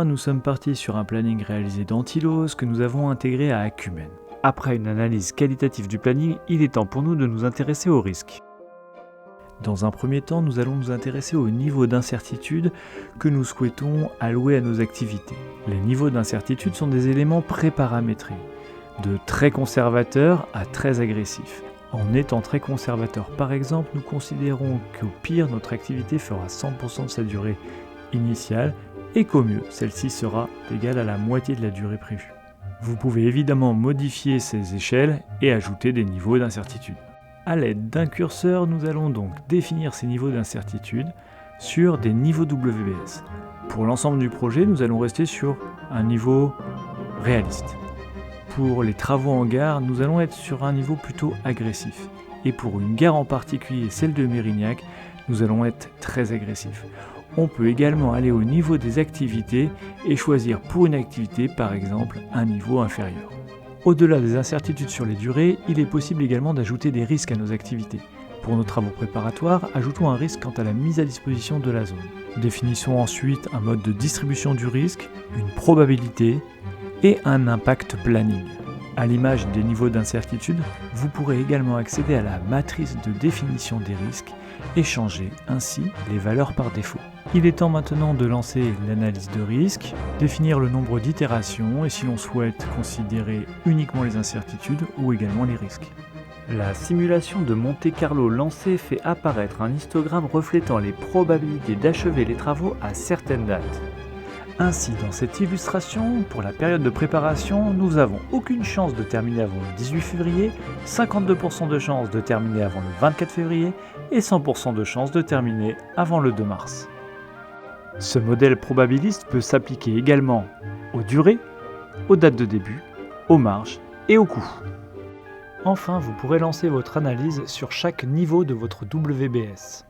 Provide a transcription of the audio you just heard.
nous sommes partis sur un planning réalisé dans Tilos que nous avons intégré à Acumen. Après une analyse qualitative du planning, il est temps pour nous de nous intéresser aux risques. Dans un premier temps, nous allons nous intéresser au niveau d'incertitude que nous souhaitons allouer à nos activités. Les niveaux d'incertitude sont des éléments préparamétrés, de très conservateurs à très agressifs. En étant très conservateur, par exemple, nous considérons qu'au pire, notre activité fera 100% de sa durée initiale et qu'au mieux, celle-ci sera égale à la moitié de la durée prévue. Vous pouvez évidemment modifier ces échelles et ajouter des niveaux d'incertitude. À l'aide d'un curseur, nous allons donc définir ces niveaux d'incertitude sur des niveaux WBS. Pour l'ensemble du projet, nous allons rester sur un niveau réaliste. Pour les travaux en gare, nous allons être sur un niveau plutôt agressif. Et pour une gare en particulier, celle de Mérignac, nous allons être très agressifs. On peut également aller au niveau des activités et choisir pour une activité, par exemple, un niveau inférieur. Au-delà des incertitudes sur les durées, il est possible également d'ajouter des risques à nos activités. Pour nos travaux préparatoires, ajoutons un risque quant à la mise à disposition de la zone. Définissons ensuite un mode de distribution du risque, une probabilité et un impact planning. À l'image des niveaux d'incertitude, vous pourrez également accéder à la matrice de définition des risques et changer ainsi les valeurs par défaut. Il est temps maintenant de lancer l'analyse de risque, définir le nombre d'itérations et si l'on souhaite considérer uniquement les incertitudes ou également les risques. La simulation de Monte-Carlo lancée fait apparaître un histogramme reflétant les probabilités d'achever les travaux à certaines dates. Ainsi, dans cette illustration, pour la période de préparation, nous avons aucune chance de terminer avant le 18 février, 52% de chance de terminer avant le 24 février et 100% de chance de terminer avant le 2 mars. Ce modèle probabiliste peut s'appliquer également aux durées, aux dates de début, aux marges et aux coûts. Enfin, vous pourrez lancer votre analyse sur chaque niveau de votre WBS.